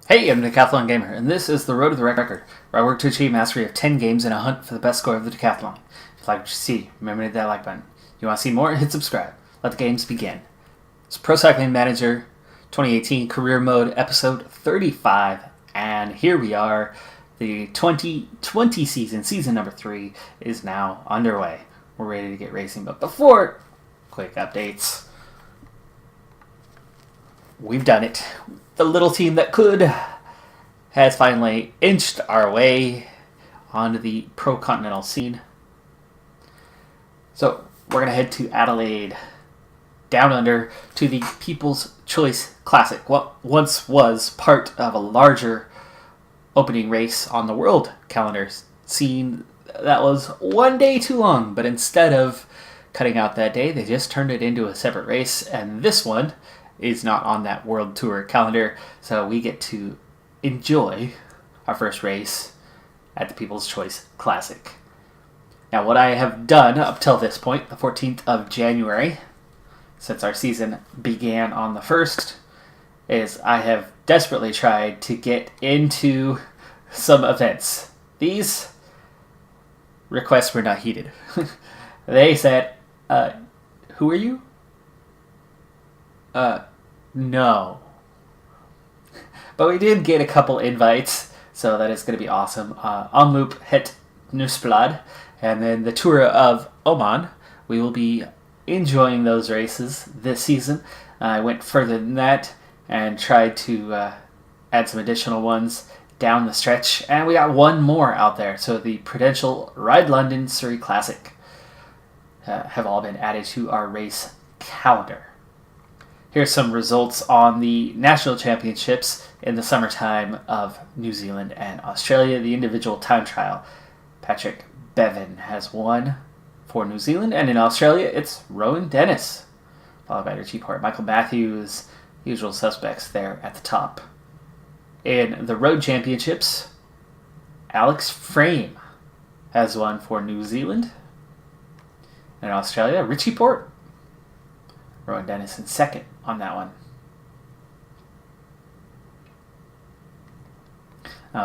Hey, I'm Decathlon Gamer, and this is the Road to the Record, where I work to achieve mastery of 10 games in a hunt for the best score of the Decathlon. If you like what you see, remember to hit that like button. You want to see more? Hit subscribe. Let the games begin. It's Pro Cycling Manager 2018 Career Mode, episode 35, and here we are. The 2020 season number 3, is now underway. We're ready to get racing, but before, quick updates. We've done it. The little team that could has finally inched our way onto the Pro Continental scene. So we're going to head to Adelaide, down under, to the People's Choice Classic. What once was part of a larger opening race on the world calendar scene that was one day too long, but instead of cutting out that day, they just turned it into a separate race, and this one is not on that World Tour calendar, so we get to enjoy our first race at the People's Choice Classic. Now, what I have done up till this point, the 14th of January, since our season began on the 1st, is I have desperately tried to get into some events. These requests were not heeded. They said, who are you? No. But we did get a couple invites, so that is going to be awesome. Omloop Het Nieuwsblad, and then the Tour of Oman. We will be enjoying those races this season. I went further than that and tried to add some additional ones down the stretch, and we got one more out there. So the Prudential Ride London Surrey Classic have all been added to our race calendar. Here's some results on the national championships in the summertime of New Zealand and Australia. The individual time trial, Patrick Bevan has won for New Zealand, and in Australia it's Rowan Dennis, followed by Richie Porte. Michael Matthews, usual suspects there at the top. In the road championships, Alex Frame has won for New Zealand. In Australia, Richie Porte, Rowan Dennis in second on that one.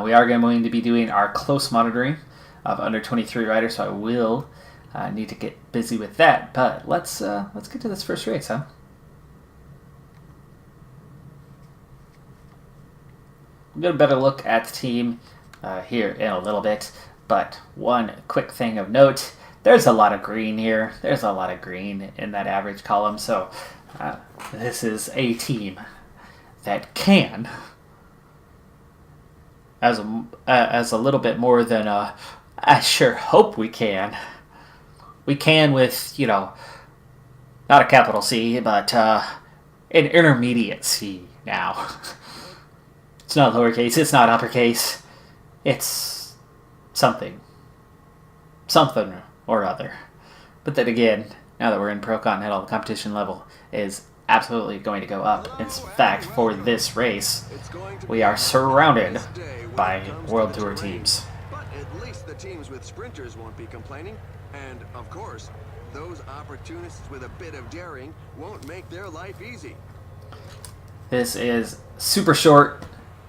We are going to be doing our close monitoring of under 23 riders, so I will need to get busy with that. But let's get to this first race, huh? We'll get a better look at the team here in a little bit. But one quick thing of note: there's a lot of green here. There's a lot of green in that average column, so this is a team that can, as a little bit more than I sure hope we can. We can with, not a capital C, but an intermediate C now. It's not lowercase, it's not uppercase. It's something or other. But then again, now that we're in Pro Continental, the competition level is absolutely going to go up. In fact, for this race, we are surrounded by World Tour teams. But at least the teams with sprinters won't be complaining. And, of course, those opportunists with a bit of daring won't make their life easy. This is super short.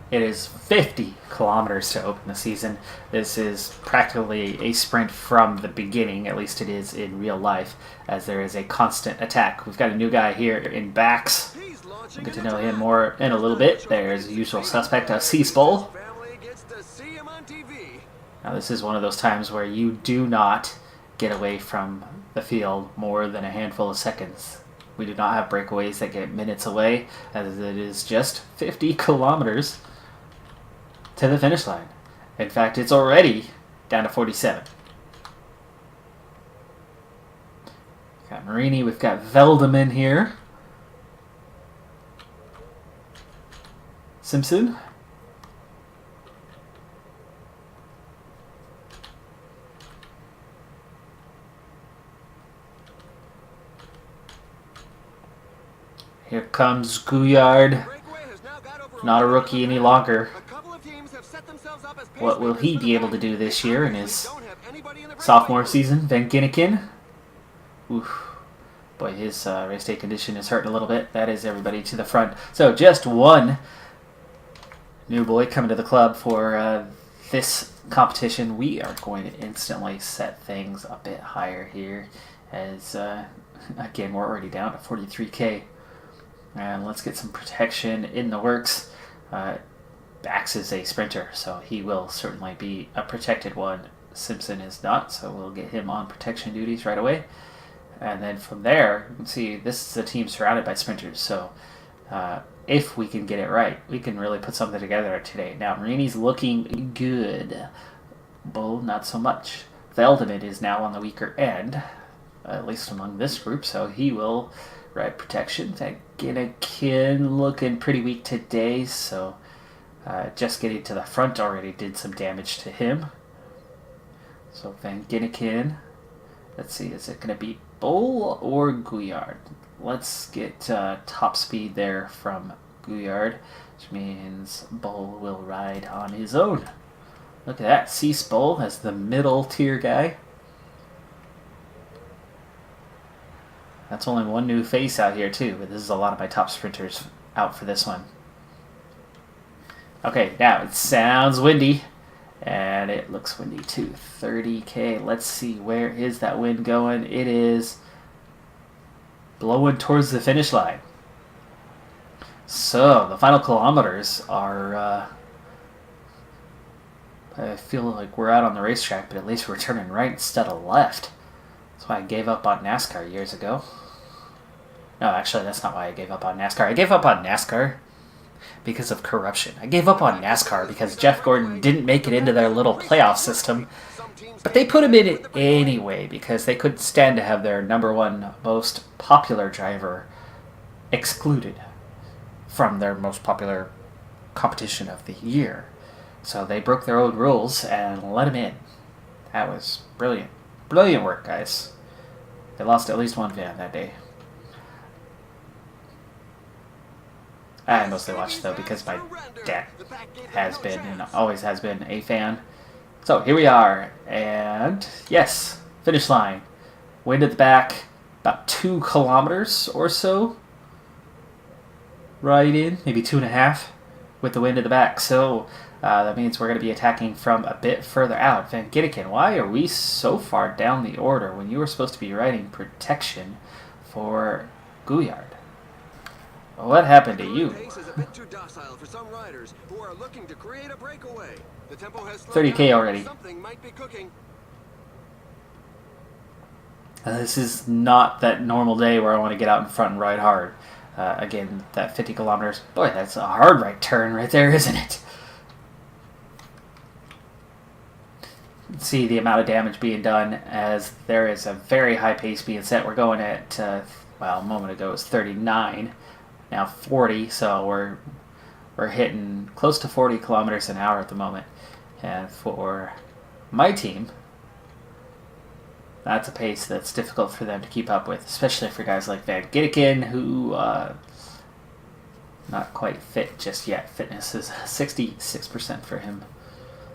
It is 50 kilometers to open the season. This is practically a sprint from the beginning, at least it is in real life, as there is a constant attack. We've got a new guy here in Bax. We'll get to know him more in a little bit. There's the usual suspect, Seaspole. Now this is one of those times where you do not get away from the field more than a handful of seconds. We do not have breakaways that get minutes away, as it is just 50 kilometers to the finish line. In fact, it's already down to 47. We've got Marini, we've got Veldeman here. Simpson. Here comes Gouillard. Not a rookie any longer. What will he be able to do this year in his sophomore season? Van Ginniken. Oof. Boy, his race day condition is hurting a little bit. That is everybody to the front. So just one new boy coming to the club for this competition. We are going to instantly set things a bit higher here, as again, we're already down to 43k. And let's get some protection in the works. Bax is a sprinter, so he will certainly be a protected one. Simpson is not, so we'll get him on protection duties right away. And then from there, you can see this is a team surrounded by sprinters, so if we can get it right, we can really put something together today. Now, Marini's looking good. Bull, not so much. Veldeman is now on the weaker end, at least among this group, so he will ride protection. Ginnikin looking pretty weak today, so just getting to the front already did some damage to him. So Van Ginnikin, let's see, is it going to be Bull or Gouillard? Let's get top speed there from Gouillard, which means Bull will ride on his own. Look at that, Cease Bull as the middle tier guy. That's only one new face out here too, but this is a lot of my top sprinters out for this one. Okay, now it sounds windy, and it looks windy too. 30k, let's see, where is that wind going? It is blowing towards the finish line. So, the final kilometers are, I feel like we're out on the racetrack, but at least we're turning right instead of left. That's why I gave up on NASCAR years ago. No, actually, that's not why I gave up on NASCAR. I gave up on NASCAR because of corruption. I gave up on NASCAR because Jeff Gordon didn't make it into their little playoff system, but they put him in it anyway because they couldn't stand to have their number one most popular driver excluded from their most popular competition of the year. So they broke their own rules and let him in. That was brilliant. Brilliant work, guys. They lost at least one fan that day. I mostly watched, though, because my dad has been and always has been a fan. So here we are, and yes, finish line. Wind at the back, about 2 kilometers or so. Right in, maybe 2.5 with the wind at the back. So that means we're going to be attacking from a bit further out. Van Ginnikin, why are we so far down the order when you were supposed to be riding protection for Gouillard? What happened to you? 30k already. This is not that normal day where I want to get out in front and ride hard. Again, that 50 kilometers. Boy, that's a hard right turn right there, isn't it? See the amount of damage being done as there is a very high pace being set. We're going at, well, a moment ago it was 39. Now 40, so we're hitting close to 40 kilometers an hour at the moment. And for my team, that's a pace that's difficult for them to keep up with, especially for guys like Van Ginnikin, who not quite fit just yet. Fitness is 66% for him.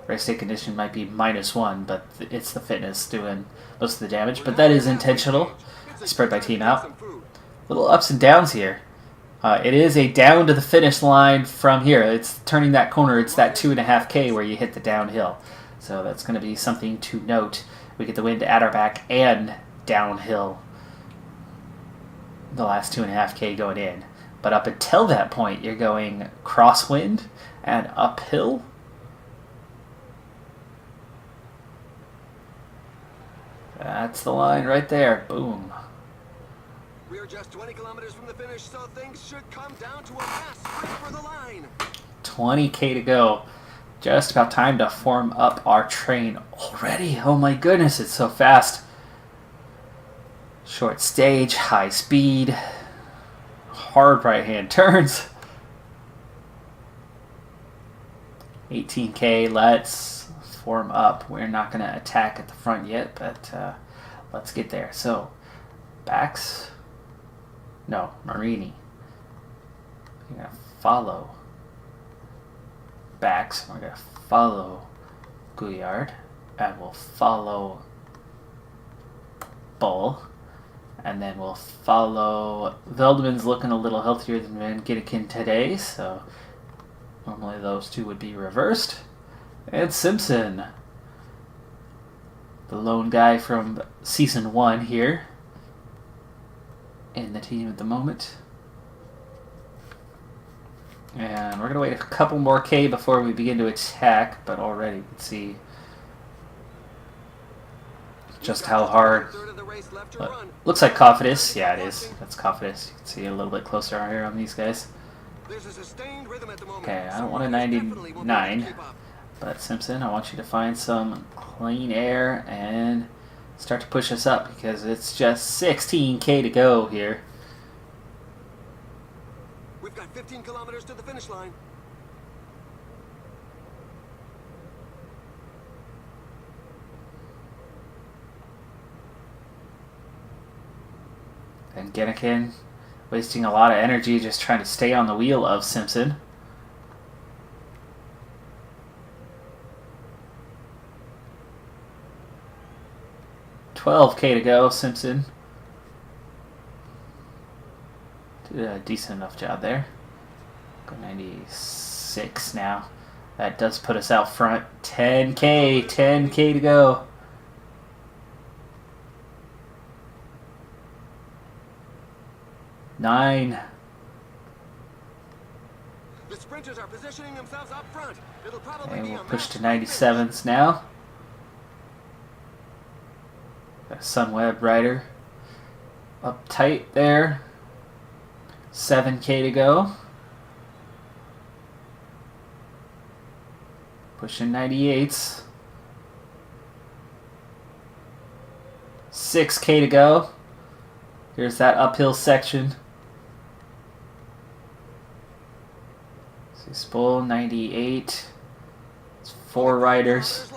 Race day condition might be -1, but it's the fitness doing most of the damage. But that is intentional. I spread my team out. Little ups and downs here. It is a down to the finish line from here. It's turning that corner. It's that 2.5k where you hit the downhill. So that's going to be something to note. We get the wind at our back and downhill the last 2.5k going in. But up until that point, you're going crosswind and uphill. That's the line right there. Boom. We are just 20 kilometers from the finish, so things should come down to a mass sprint for the line. 20k to go. Just about time to form up our train already. Oh my goodness, it's so fast. Short stage, high speed, hard right-hand turns. 18k, let's form up. We're not going to attack at the front yet, but let's get there. So, Bax. No, Marini. We're going to follow Bax. We're going to follow Gouillard. And we'll follow Bull. And then we'll follow... Veldeman's looking a little healthier than Van Ginnikin today, so Normally those two would be reversed. And Simpson, the lone guy from Season 1 here in the team at the moment. And we're going to wait a couple more K before we begin to attack, but already you can see just how hard. Looks like Cofidis. Yeah, it is. That's Cofidis. You can see it a little bit closer here on these guys. Okay, I don't want a 99, but Simpson, I want you to find some clean air and start to push us up because it's just 16K to go here. We've got 15 kilometers to the finish line. And Gennikin wasting a lot of energy just trying to stay on the wheel of Simpson. $12K to go, Simpson. Did a decent enough job there. Go 96 now. That does put us out front. 10K to go. Nine. The sprinters are positioning themselves up front. It'll probably And be we'll a push to match 97s now. Got a Sunweb rider up tight there. 7K to go. Pushing 98s. 6K to go. Here's that uphill section. Spool 98. It's 4 riders.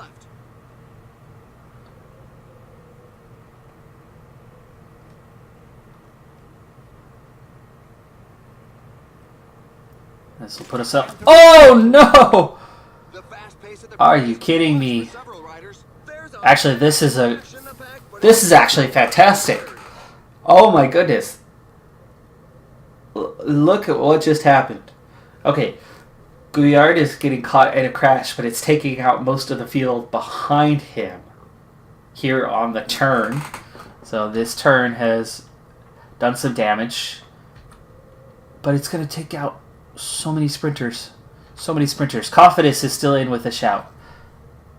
This will put us up. Oh no! Are you kidding me? Actually, this is actually fantastic. Oh my goodness. Look at what just happened. Okay, Gouillard is getting caught in a crash, but it's taking out most of the field behind him here on the turn. So this turn has done some damage, but it's going to take out so many sprinters. So many sprinters. Cofidis is still in with a shout.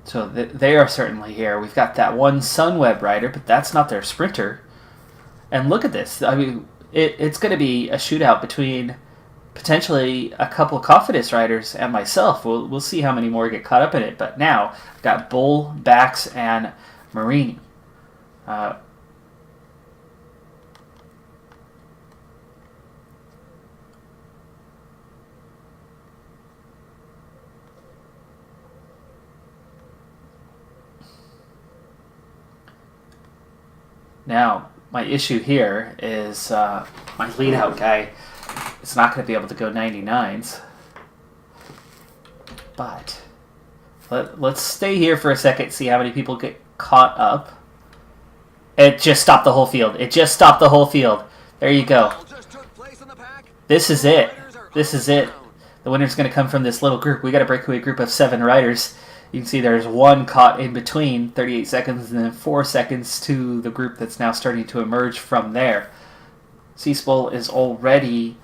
So they are certainly here. We've got that one Sunweb rider, but that's not their sprinter. And look at this. I mean, it's going to be a shootout between potentially a couple of Cofidis riders and myself. We'll see how many more get caught up in it. But now, I've got Bull, Bax, and Marini. Now, my issue here is my lead-out guy is not going to be able to go 99s. But let's stay here for a second, see how many people get caught up. It just stopped the whole field. It just stopped the whole field. There you go. This is it. This is it. The winner's going to come from this little group. We got a breakaway group of 7 riders. You can see there's one caught in between, 38 seconds, and then 4 seconds to the group that's now starting to emerge from there. Seaspool is already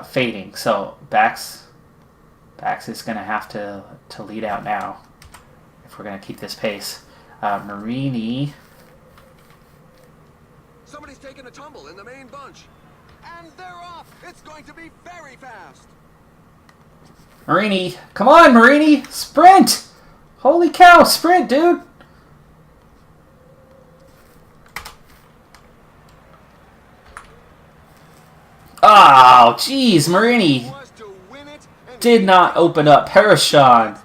fading, so Bax is going to have to lead out now if we're going to keep this pace. Marini. Somebody's taking a tumble in the main bunch. And they're off. It's going to be very fast. Marini. Come on, Marini. Sprint! Holy cow, sprint, dude! Oh, jeez, Marini did not open up. Parachon.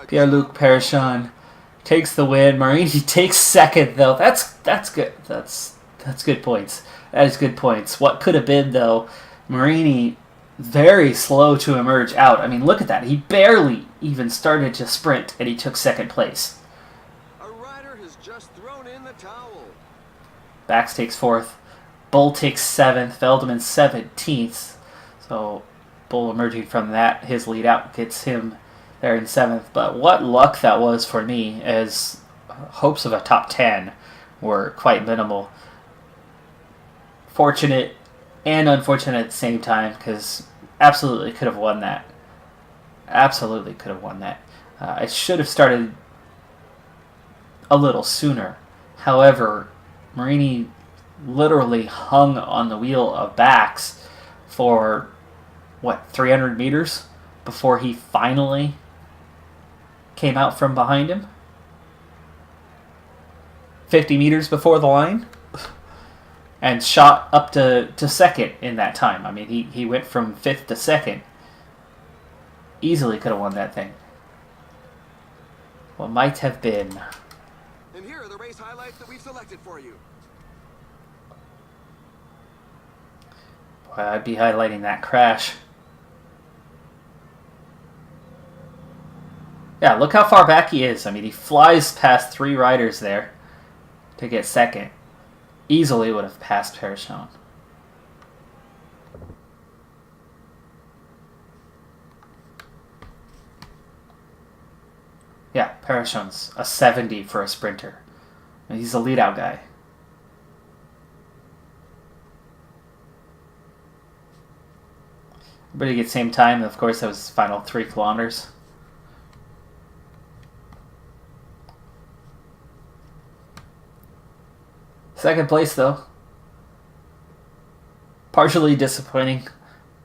Pierre-Luc Parachon takes the win. Marini takes second, though. That's good. That's good points. That is good points. What could have been, though, Marini very slow to emerge out. I mean, look at that. He barely even started to sprint, and he took second place. A rider has just thrown in the towel. Bax takes 4th. Bull takes 7th. Feldman 17th. So Bull emerging from that, his lead out gets him there in 7th. But what luck that was for me, as hopes of a top 10 were quite minimal. Fortunate and unfortunate at the same time, because absolutely could have won that. Absolutely could have won that. I should have started a little sooner. However, Marini literally hung on the wheel of Bax for, 300 meters before he finally came out from behind him? 50 meters before the line? And shot up to 2nd in that time. I mean, he went from 5th to 2nd. Easily could have won that thing. What might have been. And here are the race highlights that we've selected for you. Boy, I'd be highlighting that crash. Yeah, look how far back he is. I mean, he flies past 3 riders there to get 2nd. Easily would have passed Parachon. Yeah, Parachon's a 70 for a sprinter. And he's a lead-out guy. Everybody gets same time. Of course, that was his final 3 kilometers. Second place, though. Partially disappointing,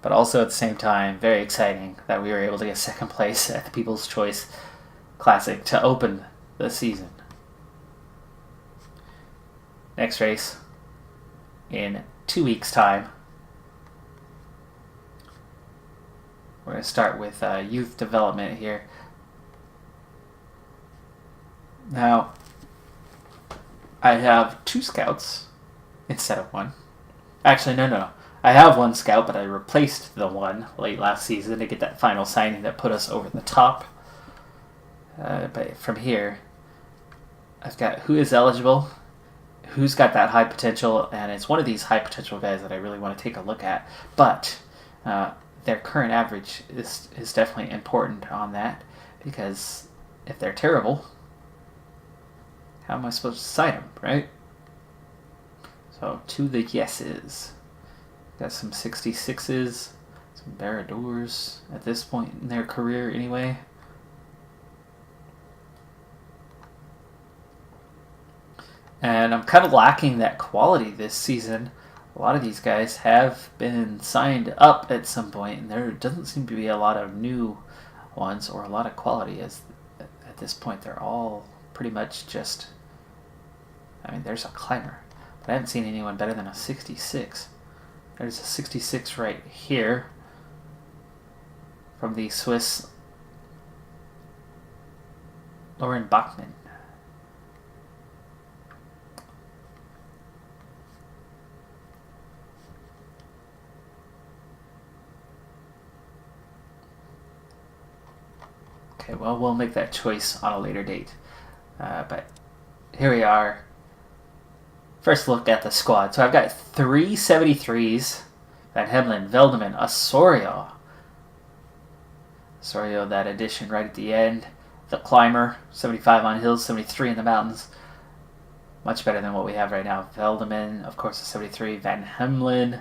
but also at the same time very exciting that we were able to get 2nd place at the People's Choice Classic to open the season. Next race in 2 weeks' time. We're going to start with youth development here. Now, I have 2 scouts instead of 1. Actually, no. I have 1 scout, but I replaced the 1 late last season to get that final signing that put us over the top. But from here, I've got who is eligible, who's got that high potential, and it's one of these high potential guys that I really want to take a look at. But their current average is definitely important on that, because if they're terrible, how am I supposed to cite them, right? So, to the yeses. Got some 66s, some Barradors at this point in their career anyway. And I'm kind of lacking that quality this season. A lot of these guys have been signed up at some point, and there doesn't seem to be a lot of new ones or a lot of quality at this point. They're all pretty much just... I mean, there's a climber, but I haven't seen anyone better than a 66. There's a 66 right here from the Swiss Lauren Bachmann. Okay, well, we'll make that choice on a later date. But here we are. First look at the squad. So I've got 3 73s. Van Hemelen, Veldeman, Osorio. Osorio, that addition right at the end. The climber, 75 on hills, 73 in the mountains. Much better than what we have right now. Veldeman, of course, a 73. Van Hemelen,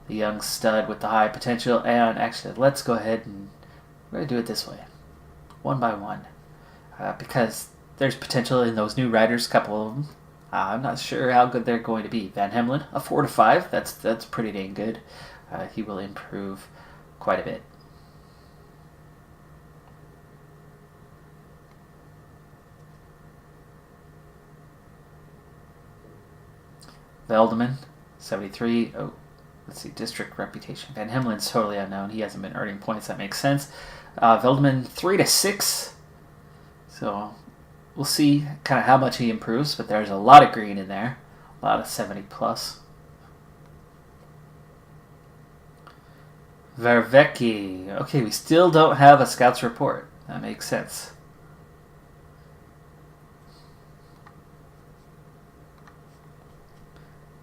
the young stud with the high potential. And actually, let's go ahead and we're going to do it this way. One by one. Because there's potential in those new riders, a couple of them. I'm not sure how good they're going to be. Van Hemelen, a 4 to 5. That's pretty dang good. He will improve quite a bit. Veldeman, 73. Oh, let's see, district reputation. Van Hemelen's totally unknown. He hasn't been earning points. That makes sense. Veldeman, 3 to 6. So we'll see kind of how much he improves, but there's a lot of green in there. A lot of 70 plus. Vervecchi. Okay, we still don't have a scouts report. That makes sense.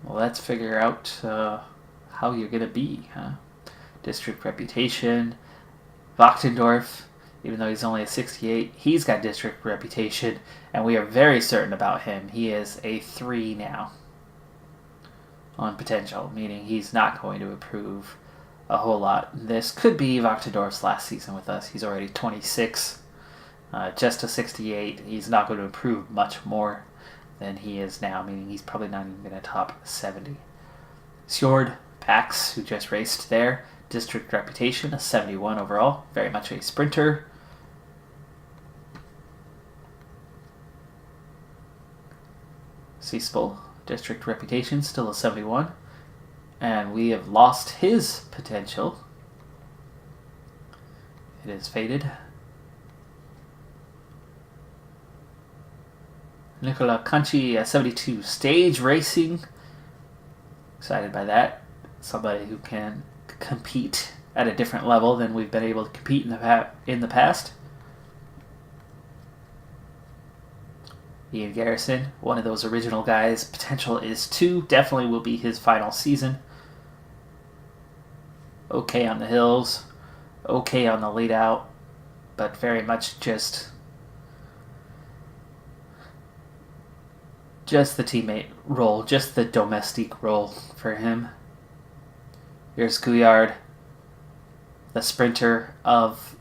Well, let's figure out how you're going to be, huh? district reputation. Wachtendorf, even though he's only a 68, he's got district reputation, and we are very certain about him. He is a 3 now on potential, meaning he's not going to improve a whole lot. This could be Wachtendorf's last season with us. He's already 26, just a 68. He's not going to improve much more than he is now, meaning he's probably not even going to top 70. Sjord Pax, who just raced there, district reputation, a 71 overall, very much a sprinter. Seaspel, district reputation, still a 71. And we have lost his potential. It is faded. Nicola Conchi, a 72. Stage racing. Excited by that. Somebody who can compete at a different level than we've been able to compete in the past. Ian Garrison, one of those original guys. Potential is 2. Definitely will be his final season. Okay on the hills. Okay on the lead out. But very much just the teammate role. Just the domestique role for him. Here's Gouillard, the sprinter of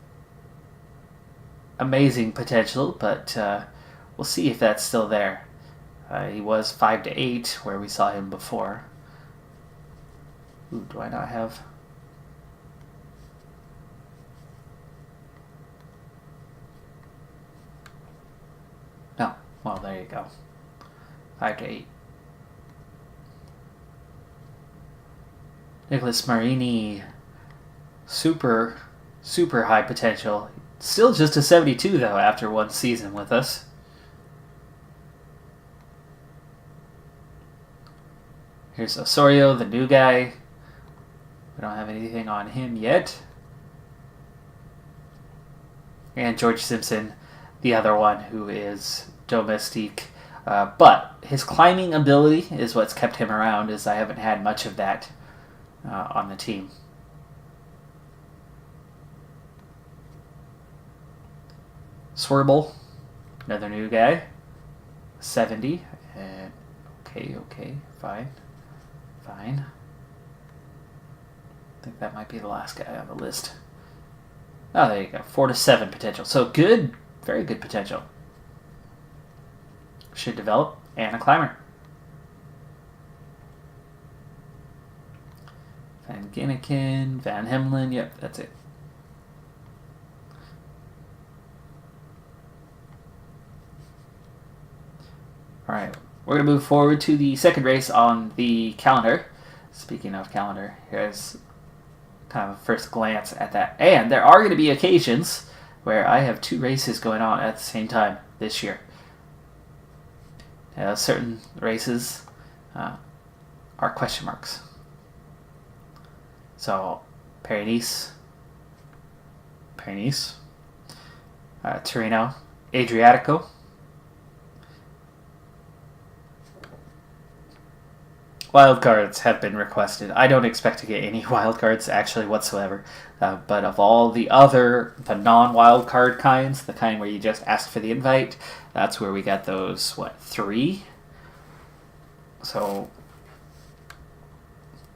amazing potential, but we'll see if that's still there. He was 5 to 8 where we saw him before. Ooh, do I not have? No. Well, there you go. 5 to 8. Nicholas Marini, super high potential. Still just a 72 though after one season with us. Here's Osorio, the new guy. We don't have anything on him yet. And George Simpson, the other one who is domestique. But his climbing ability is what's kept him around, as I haven't had much of that on the team. Swerble, another new guy, 70, and okay, fine. I think that might be the last guy on the list. Oh, there you go, 4 to 7 potential. So good, very good potential. Should develop, and a climber. Van Ginneken, Van Hemlen, yep, that's it. Alright, we're going to move forward to the second race on the calendar. Speaking of calendar, here's kind of a first glance at that. And there are going to be occasions where I have 2 races going on at the same time this year. Certain races are question marks. So, Paris-Nice, Torino, Adriatico. Wildcards have been requested. I don't expect to get any wildcards actually whatsoever. But of all the non-wildcard kinds, the kind where you just asked for the invite, that's where we got those, 3? So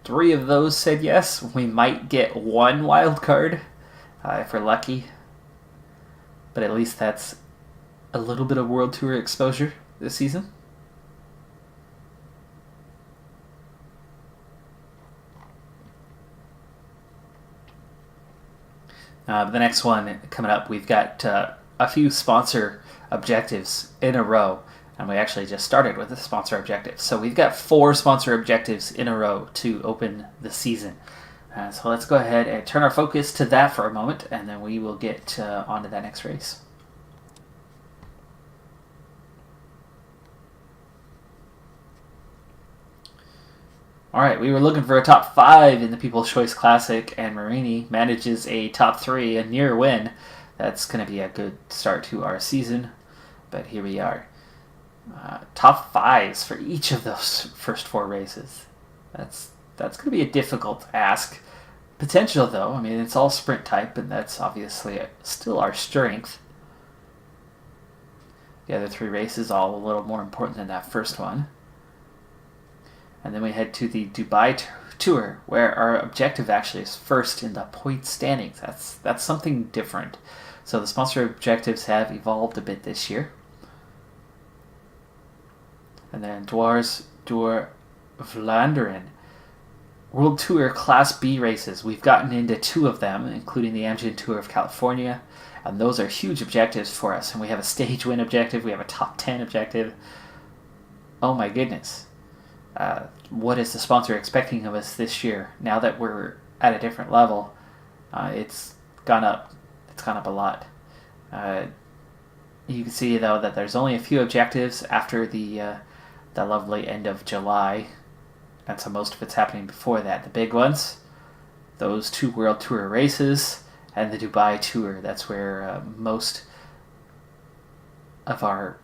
3 of those said yes. We might get 1 wild card if we're lucky. But at least that's a little bit of World Tour exposure this season. The next one coming up, we've got a few sponsor objectives in a row. And we actually just started with the sponsor objective. So we've got 4 sponsor objectives in a row to open the season. So let's go ahead and turn our focus to that for a moment, and then we will get on to that next race. Alright, we were looking for a top 5 in the People's Choice Classic, and Marini manages a top 3, a near win. That's going to be a good start to our season, but here we are. Top 5s for each of those first 4 races. That's going to be a difficult ask. potential, though. I mean, it's all sprint type, and that's obviously still our strength. The other 3 races all a little more important than that first one. And then we head to the Dubai Tour, where our objective actually is first in the point standings. That's something different. So the sponsor objectives have evolved a bit this year. And then Dwars door Vlaanderen. World Tour Class B races. We've gotten into 2 of them, including the Amgen Tour of California. And those are huge objectives for us. And we have a stage win objective. We have a top 10 objective. Oh my goodness. What is the sponsor expecting of us this year? Now that we're at a different level, it's gone up. It's gone up a lot. You can see, though, that there's only a few objectives after the lovely end of July. And so most of it's happening before that. The big ones, those 2 World Tour races, and the Dubai Tour. That's where most of our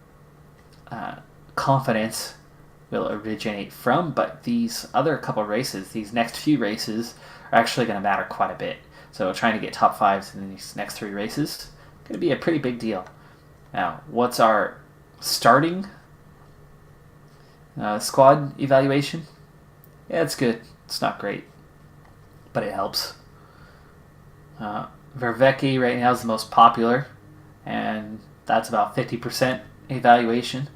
confidence will originate from. But these other couple races, these next few races, are actually going to matter quite a bit. So trying to get top 5s in these next 3 races is going to be a pretty big deal. Now, what's our starting squad evaluation? Yeah, it's good. It's not great, but it helps. Vervecki right now is the most popular, and that's about 50% evaluation.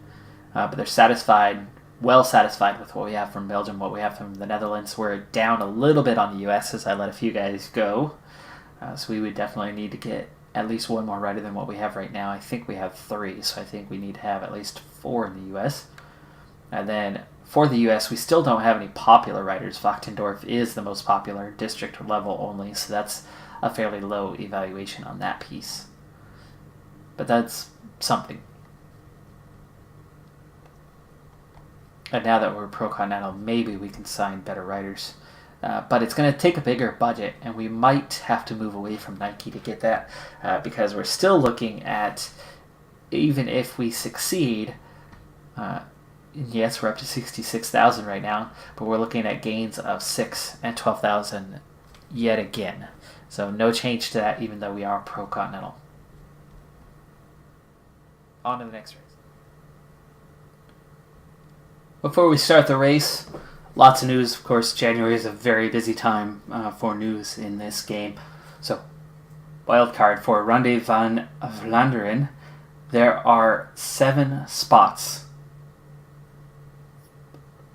But they're satisfied, well satisfied with what we have from Belgium, what we have from the Netherlands. We're down a little bit on the US as I let a few guys go. So we would definitely need to get at least 1 more rider than what we have right now. I think we have 3, so I think we need to have at least 4 in the US. And then for the US, we still don't have any popular riders. Wachtendorf is the most popular, district level only, so that's a fairly low evaluation on that piece. But that's something. And now that we're Pro Continental, maybe we can sign better riders. But it's going to take a bigger budget, and we might have to move away from Nike to get that, because we're still looking at, even if we succeed, yes, we're up to 66,000 right now, but we're looking at gains of 6 and 12,000 yet again. So no change to that, even though we are Pro Continental. On to the next race. Before we start the race, lots of news. Of course, January is a very busy time for news in this game. So, wildcard for Ronde van Vlaanderen. There are 7 spots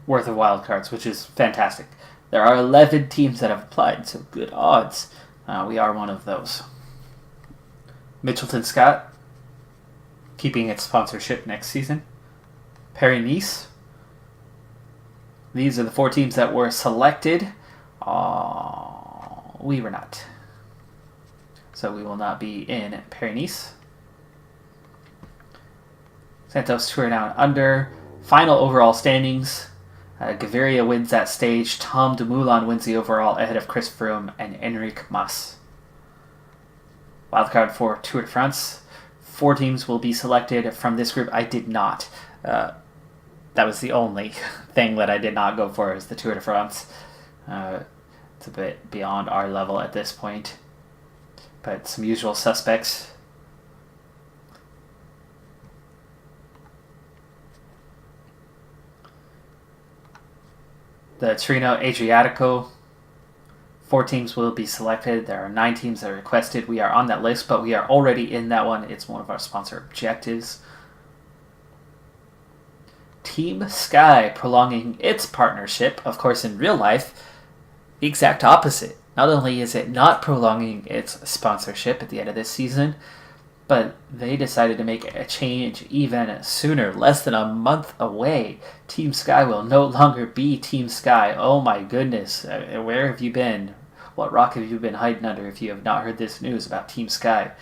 worth of wildcards, which is fantastic. There are 11 teams that have applied, so good odds. We are one of those. Mitchelton Scott, keeping its sponsorship next season. Paris-Nice. These are the 4 teams that were selected. We were not. So we will not be in Paris-Nice. Santos Tour Down Under. Final overall standings. Gaviria wins that stage. Tom Dumoulin wins the overall ahead of Chris Froome and Enric Mas. Wildcard for Tour de France. 4 teams will be selected from this group. I did not. That was the only thing that I did not go for, is the Tour de France. It's a bit beyond our level at this point. But some usual suspects. The Trino Adriatico, 4 teams will be selected. There are 9 teams that are requested. We are on that list, but we are already in that one. It's one of our sponsor objectives. Team Sky prolonging its partnership. Of course, in real life, the exact opposite. Not only is it not prolonging its sponsorship at the end of this season, but they decided to make a change even sooner, less than a month away. Team Sky will no longer be Team Sky. Oh my goodness. Where have you been? What rock have you been hiding under if you have not heard this news about Team Sky?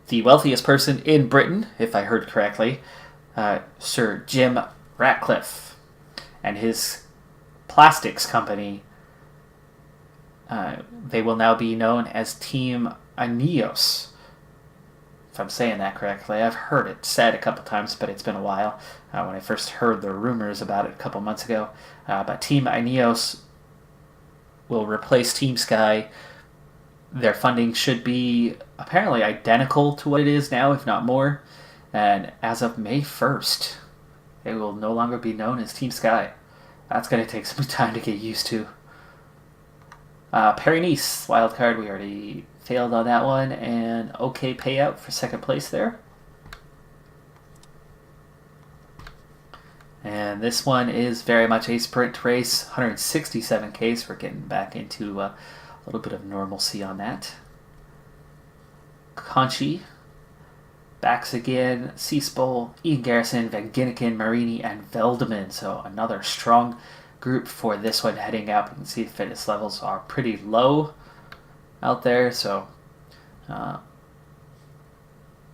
The wealthiest person in Britain, if I heard correctly, Sir Jim Ratcliffe, and his plastics company, they will now be known as Team Ineos. If I'm saying that correctly. I've heard it said a couple times, but it's been a while when I first heard the rumors about it a couple months ago. But Team Ineos will replace Team Sky. Their funding should be apparently identical to what it is now, if not more. And as of May 1st, it will no longer be known as Team Sky. That's going to take some time to get used to. Paris-Nice, wildcard, we already failed on that one. And okay payout for second place there. And this one is very much a sprint race, 167 Ks. We're getting back into a little bit of normalcy on that. Conchi, Backs again, Seaspol, Ian Garrison, Van Ginneken, Marini, and Veldeman. So another strong group for this one heading up. You can see the fitness levels are pretty low out there. So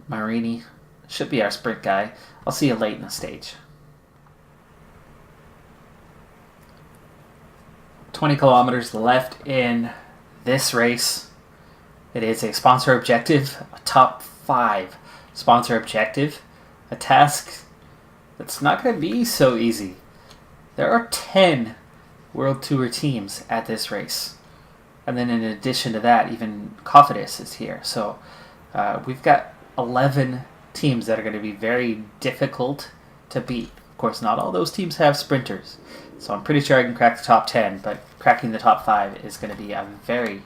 Marini should be our sprint guy. I'll see you late in the stage. 20 kilometers left in this race. It is a sponsor objective, a top 5 sponsor objective, a task that's not going to be so easy. There are 10 World Tour teams at this race. And then in addition to that, even Cofidis is here. So we've got 11 teams that are going to be very difficult to beat. Of course, not all those teams have sprinters. So I'm pretty sure I can crack the top 10, but cracking the top 5 is going to be a very,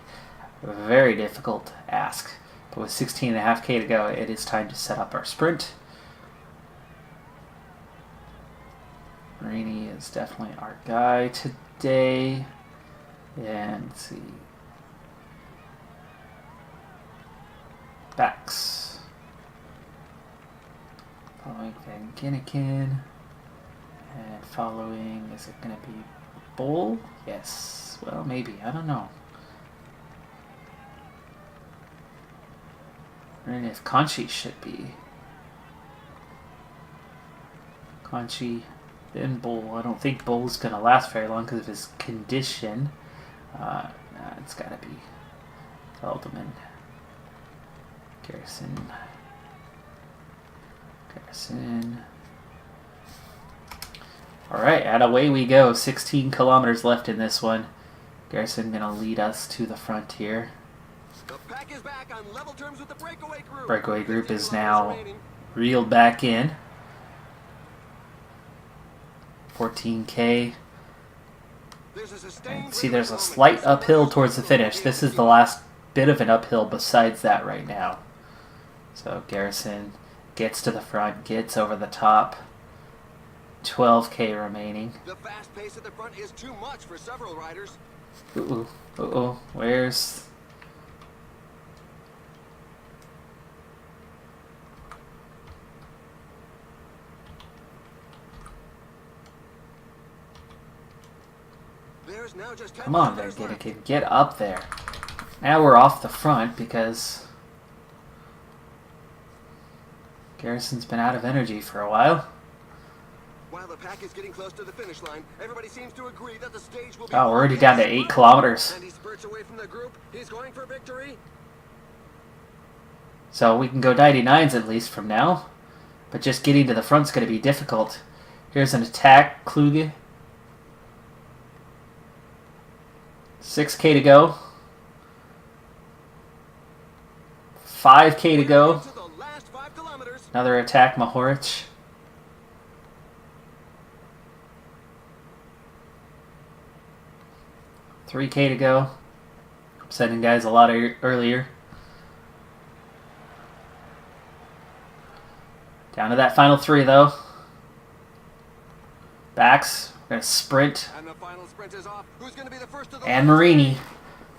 very difficult ask. But with 16.5K to go, it is time to set up our sprint. Marini is definitely our guy today. And let's see. Backs. Following Van Ginneken. And following, is it going to be Bull? Yes. Well, maybe. I don't know. And if Conchi should be. Conchi, then Bull. I don't think Bull's going to last very long because of his condition. It's got to be Veldeman. Garrison. Alright, and away we go. 16 kilometers left in this one. Garrison going to lead us to the front here. The pack is back on level terms with the breakaway group. Breakaway group is now reeled back in. 14K. And see, there's a slight uphill towards the finish. This is the last bit of an uphill besides that right now. So Garrison gets to the front, gets over the top. 12K remaining. The fast pace at the front is too much for several riders. Where's... There's now just 10 Come on, Van Ginneken, get up there. Now we're off the front because Garrison's been out of energy for a while. While the pack is getting close to the finish line, everybody seems to agree that the stage will be... Oh, we're already down to 8 kilometers. And he spurts away from the group. He's going for victory. So we can go 99s at least from now. But just getting to the front's going to be difficult. Here's an attack, Kluge. 6K to go. 5K to go. Another attack, Mahorich. 3K to go. I'm sending guys a lot earlier. Down to that final 3 though. Backs. We're going to sprint. And the final sprint is off. Who's going to be the first of the And Marini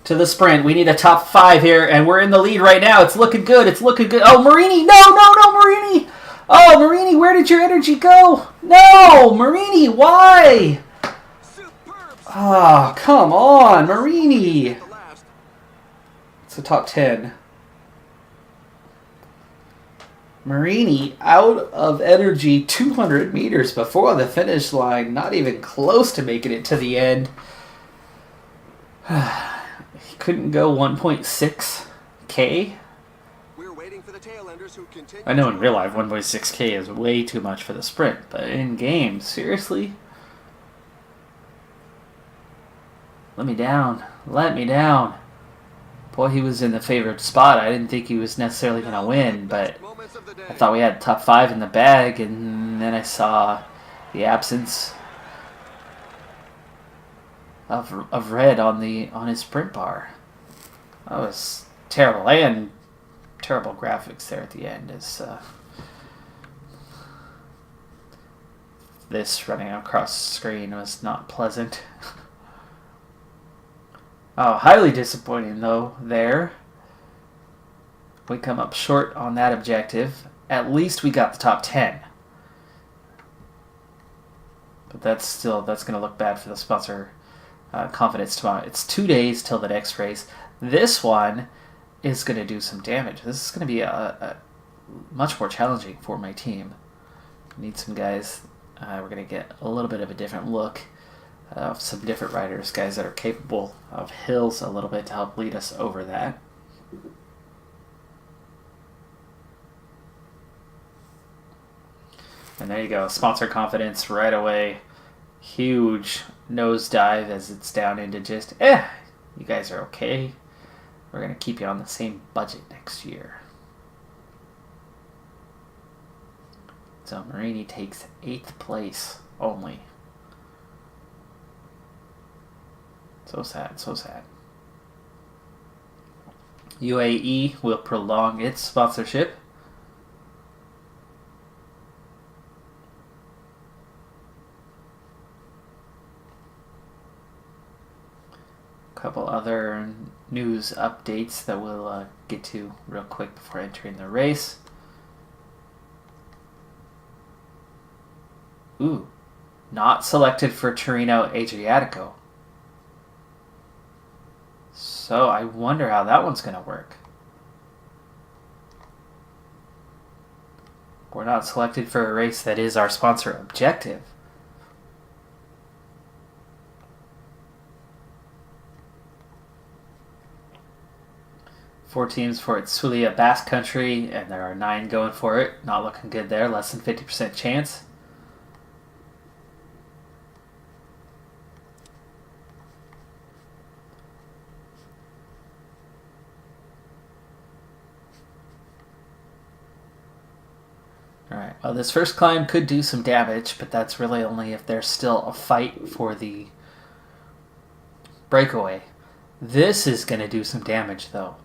to the sprint. We need a top 5 here, and we're in the lead right now. It's looking good. It's looking good. Oh, Marini! No, Marini! Oh, Marini, where did your energy go? No, Marini, why? Oh, come on, Marini. It's a top 10. Marini out of energy 200 meters before the finish line. Not even close to making it to the end. He couldn't go 1.6K. We're waiting for the tail enders who continue. I know in real life 1.6K is way too much for the sprint, but in game, seriously? Let me down. let me down. Boy, he was in the favored spot. I didn't think he was necessarily going to win, but I thought we had top 5 in the bag, and then I saw the absence of red on his sprint bar. That was terrible, and terrible graphics there at the end. Is this running across the screen was not pleasant. Oh, highly disappointing though there. We come up short on that objective. At least we got the top 10. But that's going to look bad for the sponsor confidence tomorrow. It's 2 days till the next race. This one is going to do some damage. This is going to be a much more challenging for my team. Need some guys. We're going to get a little bit of a different look. Some different riders, guys that are capable of hills a little bit to help lead us over that. And there you go, sponsor confidence right away. Huge nosedive as it's down into just, you guys are okay. We're going to keep you on the same budget next year. So Marini takes 8th place only. So sad, so sad. UAE will prolong its sponsorship. A couple other news updates that we'll get to real quick before entering the race. Ooh, not selected for Torino Adriatico. So I wonder how that one's going to work. We're not selected for a race that is our sponsor objective. Four teams for Itzulia Basque Country, and there are 9 going for it. Not looking good there, less than 50% chance. Alright, well this first climb could do some damage, but that's really only if there's still a fight for the breakaway. This is going to do some damage though.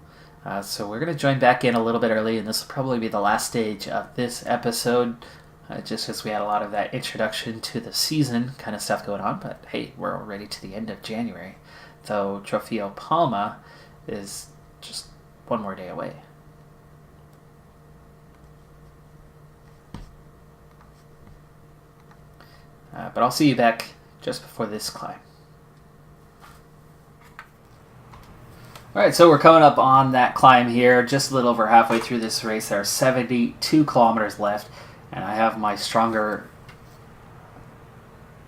So we're going to join back in a little bit early, and this will probably be the last stage of this episode, just because we had a lot of that introduction to the season kind of stuff going on, but hey, we're already to the end of January, though Trofeo Palma is just 1 more day away. But I'll see you back just before this climb. Alright, so we're coming up on that climb here, just a little over halfway through this race. There are 72 kilometers left, and I have my stronger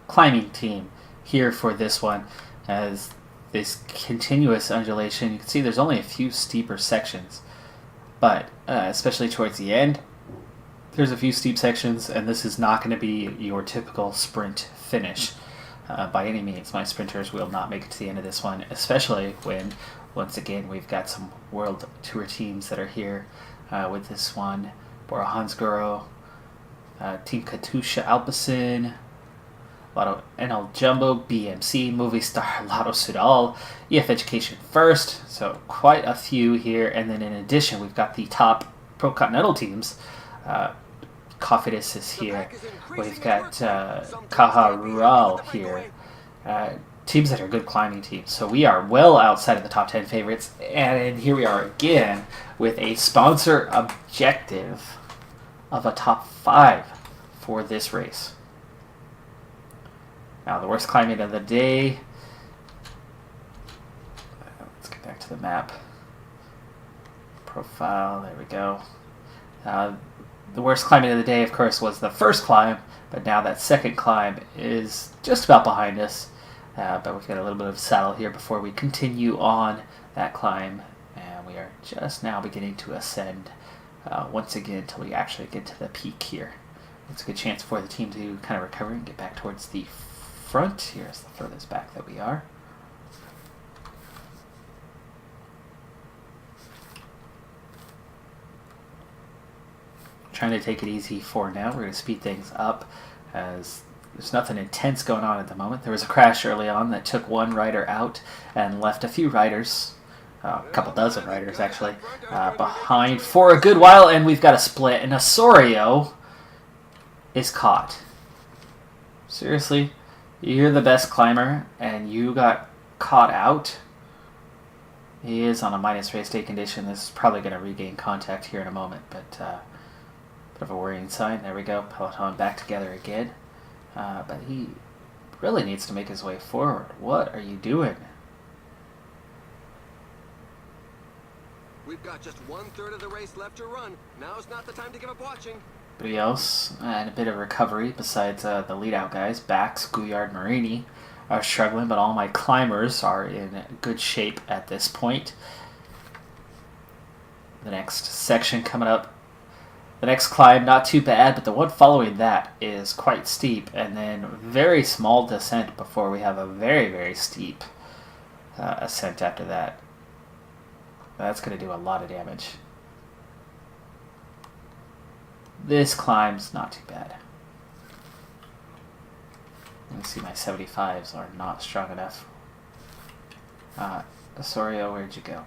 climbing team here for this one. As this continuous undulation, you can see there's only a few steeper sections, but especially towards the end, there's a few steep sections, and this is not going to be your typical sprint finish by any means. My sprinters will not make it to the end of this one, especially when, once again, we've got some World Tour teams that are here with this one. Bora Hansgrohe, Team Katusha Alpecin, Lotto NL Jumbo, BMC, Movistar, Lotto Sudal, EF Education First, so quite a few here. And then in addition, we've got the top Pro Continental teams. Cofidis is here. We've got Caja Rural here. Teams that are good climbing teams. So we are well outside of the top 10 favorites. And here we are again with a sponsor objective of a top 5 for this race. Now the worst climbing of the day. Let's get back to the map. Profile, there we go. The worst climbing of the day, of course, was the first climb, but now that second climb is just about behind us. But we've got a little bit of saddle here before we continue on that climb, and we are just now beginning to ascend once again until we actually get to the peak here. It's a good chance for the team to kind of recover and get back towards the front. Here's the furthest back that we are. trying to take it easy for now. We're going to speed things up as there's nothing intense going on at the moment. There was a crash early on that took one rider out and left a few riders, a couple dozen riders actually, behind for a good while, and we've got a split, and Osorio is caught. Seriously? You're the best climber, and you got caught out? He is on a minus race day condition. This is probably going to regain contact here in a moment, but bit of a worrying sign. There we go. Peloton back together again. But he really needs to make his way forward. What are you doing? We've got just 1/3 of the race left to run. Now's not the time to give up watching. Anybody else? And a bit of recovery besides the lead-out guys. Bax, Gouillard, Marini are struggling, but all my climbers are in good shape at this point. The next section coming up. The next climb, not too bad, but the one following that is quite steep, and then very small descent before we have a very, very steep ascent after that. That's going to do a lot of damage. This climb's not too bad. Let me see, my 75s are not strong enough. Osorio, where'd you go?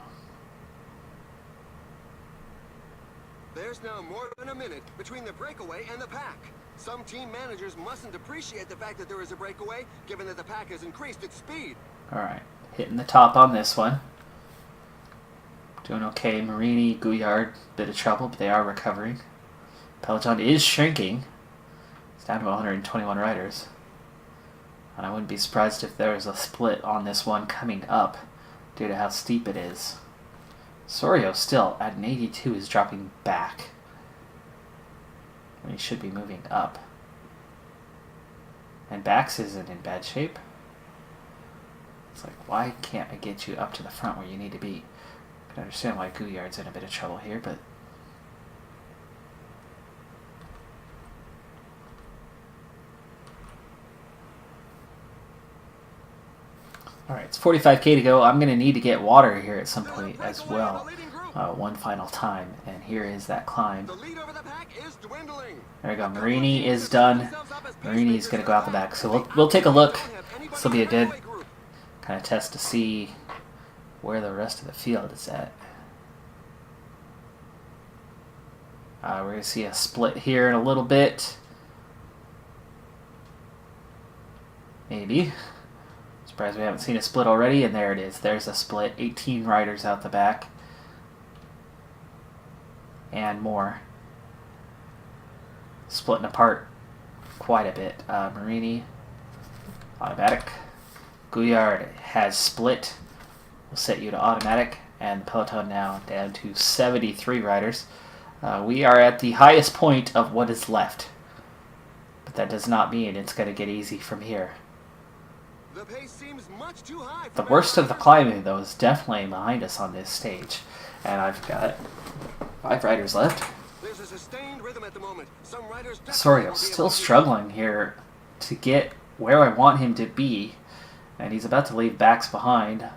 There's now more than a minute between the breakaway and the pack. Some team managers mustn't appreciate the fact that there is a breakaway, given that the pack has increased its speed. Alright, hitting the top on this one. Doing okay. Marini, Gouillard, bit of trouble, but they are recovering. Peloton is shrinking. It's down to 121 riders. And I wouldn't be surprised if there was a split on this one coming up due to how steep it is. Sorio still at an 82 is dropping back when he should be moving up. And Bax isn't in bad shape. It's like, why can't I get you up to the front where you need to be? I can understand why Gouillard's in a bit of trouble here, but alright, it's 45k to go. I'm going to need to get water here at some point as well. One final time, and here is that climb. There we go. Marini is done. Marini's going to go out the back. So we'll take a look. This will be a good kind of test to see where the rest of the field is at. We're going to see a split here in a little bit. Maybe. Surprised we haven't seen a split already, and there it is. There's a split. 18 riders out the back. And more. Splitting apart quite a bit. Marini, automatic. Gouillard has split. We'll set you to automatic. And the Peloton now down to 73 riders. We are at the highest point of what is left. But that does not mean it's going to get easy from here. The pace seems much too high. The worst of the climbing, though, is definitely behind us on this stage. And I've got 5 riders left. There's a sustained rhythm at the moment. Some riders Sorry, still struggling here to get where I want him to be. And he's about to leave Bax behind.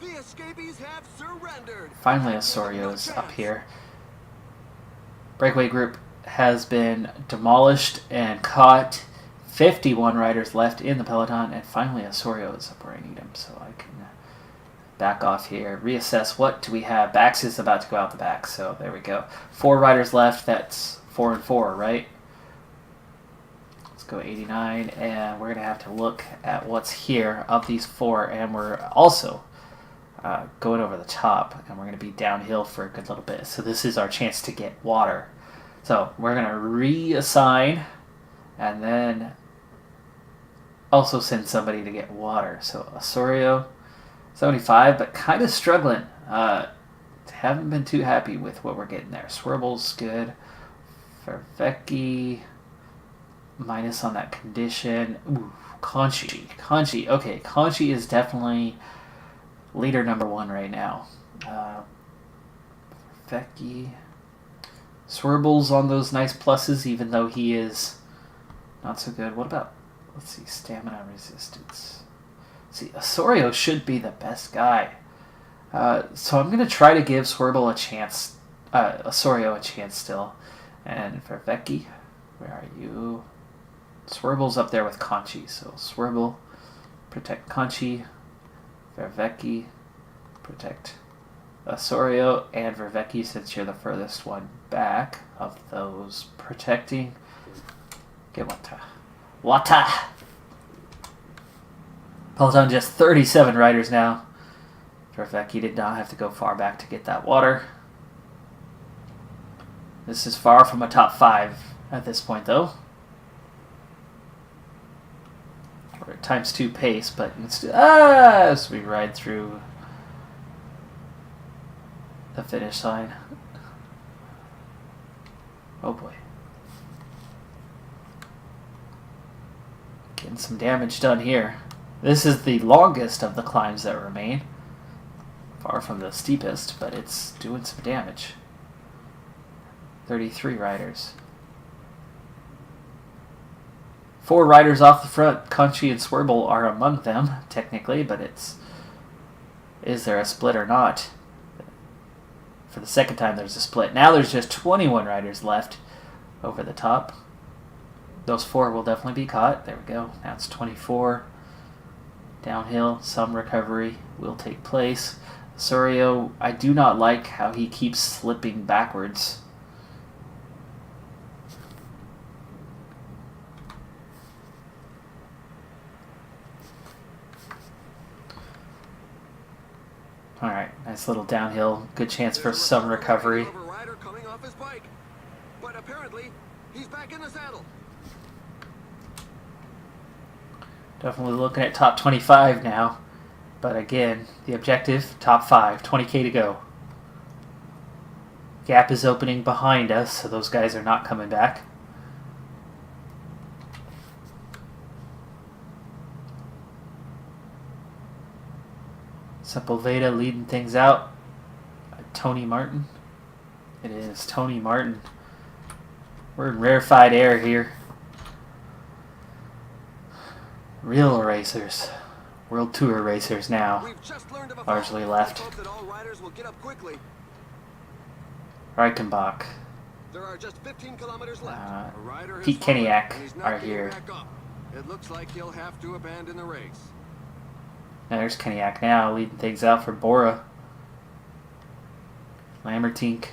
The escapees have surrendered. Finally, Osorio's up here. Breakaway group has been demolished and caught. 51 riders left in the Peloton, and finally Osorio is up where I need him, so I can back off here, reassess what do we have. Bax is about to go out the back, so there we go. 4 riders left, that's 4 and 4, right? Let's go 89, and we're going to have to look at what's here of these 4, and we're also going over the top, and we're going to be downhill for a good little bit. So this is our chance to get water. So we're going to reassign, and then also send somebody to get water. So Osorio, 75, but kind of struggling. Haven't been too happy with what we're getting there. Swirble's good. Vervecchi, minus on that condition. Ooh, Conchi. Okay, Conchi is definitely leader number 1 right now. Vervecchi. Swirble's on those nice pluses, even though he is not so good. What about, let's see, stamina resistance. See, Osorio should be the best guy. So I'm going to try to give Swerble a chance. Osorio a chance still. And for Vecchi, where are you? Swerble's up there with Conchi. So Swerble, protect Conchi. Vervecchi, protect Osorio. And Vervecchi, since you're the furthest one back of those protecting. Get Wata. Peloton just 37 riders now. Vervecchi did not have to go far back to get that water. This is far from a top 5 at this point, though. We're at ×2 pace, but as we ride through the finish line. Oh boy. Getting some damage done here. This is the longest of the climbs that remain. Far from the steepest, but it's doing some damage. 33 riders. 4 riders off the front. Conchi and Swerble are among them, technically, but is there a split or not? For the second time there's a split. Now there's just 21 riders left over the top. Those 4 will definitely be caught. There we go. Now it's 24. Downhill, some recovery will take place. Osorio, I do not like how he keeps slipping backwards. Alright, nice little downhill. Good chance for some recovery. But apparently, he's back in the saddle. Definitely looking at top 25 now. But again, the objective, top 5, 20k to go. Gap is opening behind us, so those guys are not coming back. Sepulveda leading things out. Tony Martin. It is Tony Martin. We're in rarefied air here. Real racers. World Tour racers now. Largely left. Reichenbach. There are just 15 kilometers left. Pete Keniak are here. It looks like he'll have to abandon the race. There's Keniak now, leading things out for Bora. Lammertink.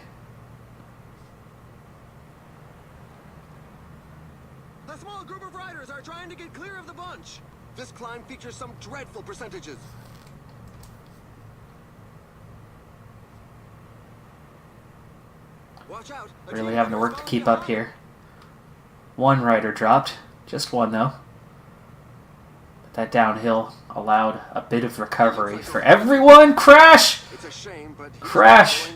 The small group of riders are trying to get clear of the bunch. This climb features some dreadful percentages. Watch out. Really having to work to keep up here. 1 rider dropped. Just 1 though. But that downhill allowed a bit of recovery for everyone. Crash! It's a shame, but Crash!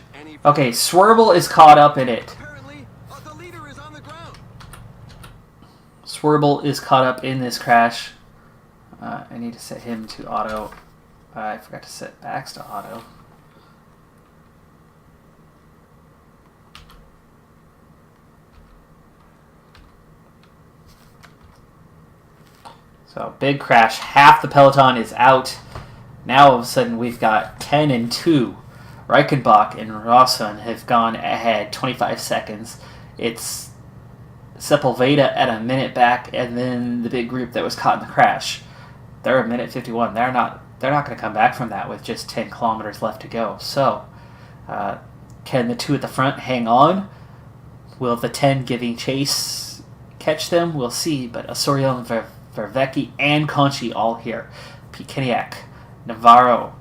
Okay, Swerble is caught up in it. Apparently, the leader is on the ground. Swerble is caught up in this crash. I need to set him to auto. I forgot to set Bax to auto. So, big crash. Half the peloton is out. Now, all of a sudden, we've got 10 and 2. Reichenbach and Rawson have gone ahead 25 seconds. It's Sepulveda at a minute back, and then the big group that was caught in the crash. They're a minute 51. They're not going to come back from that with just 10 kilometers left to go. So, can the 2 at the front hang on? Will the 10 giving chase catch them? We'll see. But Osorio and Vervecchi and Conchi all here. Pete Keniak, Navarro,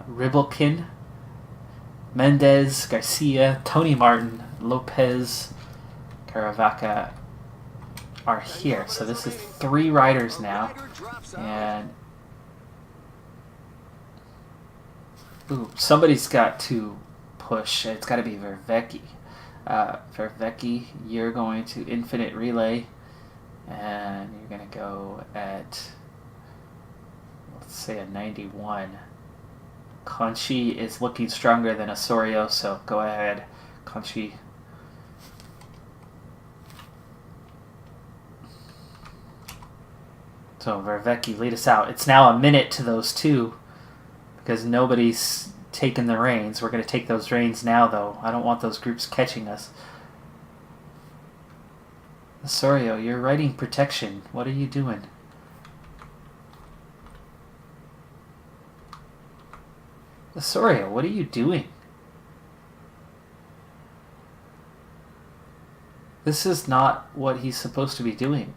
Ribelkin, Mendez, Garcia, Tony Martin, Lopez, Caravaca are here. So this is 3 riders now. And somebody's got to push. It's got to be Vervecchi. Vervecchi, you're going to infinite relay. And you're going to go at, let's say, a 91. Conchi is looking stronger than Osorio, so go ahead, Conchi. So Vervecchi, lead us out. It's now a minute to those two because nobody's taken the reins. We're going to take those reins now, though. I don't want those groups catching us. Osorio, you're riding protection. What are you doing? Osorio, what are you doing? This is not what he's supposed to be doing.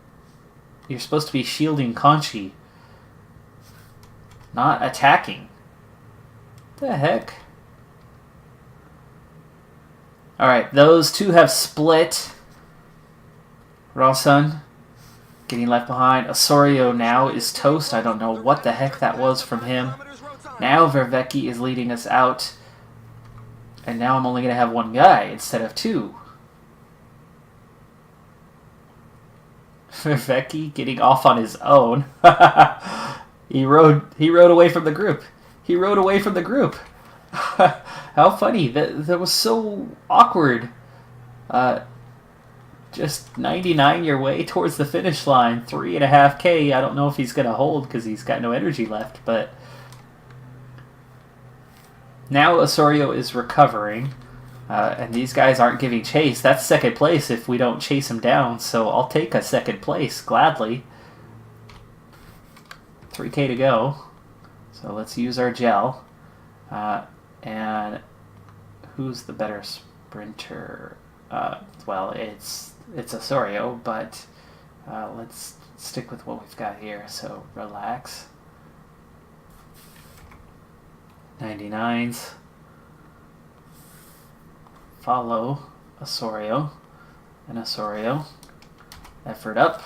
You're supposed to be shielding Conchi, not attacking. What the heck? Alright, those two have split. Rawson getting left behind. Osorio now is toast. I don't know what the heck that was from him. Now Vervecchi is leading us out. And now I'm only going to have one guy instead of two. Vervecchi getting off on his own. He rode away from the group. He rode away from the group. How funny. That was so awkward. Just 99 your way towards the finish line. 3.5K. I don't know if he's going to hold because he's got no energy left. But now Osorio is recovering. And these guys aren't giving chase. That's second place if we don't chase him down. So I'll take a second place gladly. 3K to go. So let's use our gel. And who's the better sprinter? Well, it's Osorio, but let's stick with what we've got here. So relax. 99s. Follow Osorio. And Osorio. Effort up.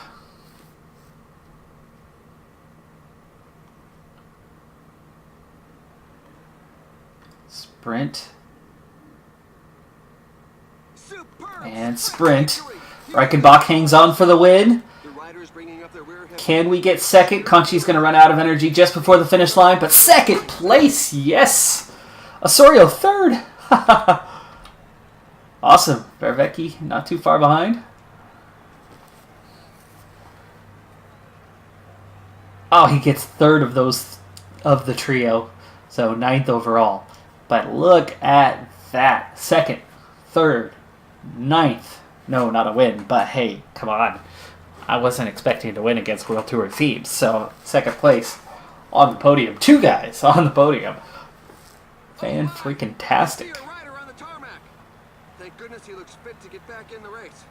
Sprint. And sprint. Reichenbach hangs on for the win. Can we get second? Conchi's going to run out of energy just before the finish line, but second place, yes! Osorio third. Awesome. Vervecchi not too far behind. Oh, he gets third of those of the trio, so 9th overall. But look at that. Second, third, 9th. No, not a win, but hey, come on. I wasn't expecting to win against World Tour Thebes, so second place on the podium. 2 guys on the podium. Fan-freaking-tastic. Thank goodness he looks fit to get back in the race.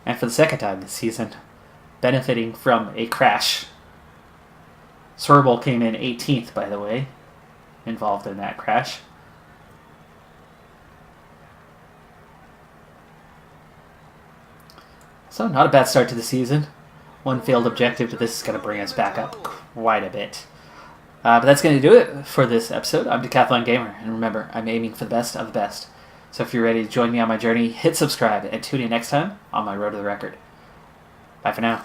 And for the second time this season, benefiting from a crash. Sorbol came in 18th, by the way, involved in that crash. So, not a bad start to the season. One failed objective, but this is going to bring us back up quite a bit. But that's going to do it for this episode. I'm Decathlon Gamer, and remember, I'm aiming for the best of the best. So if you're ready to join me on my journey, hit subscribe, and tune in next time on my road to the record. Bye for now.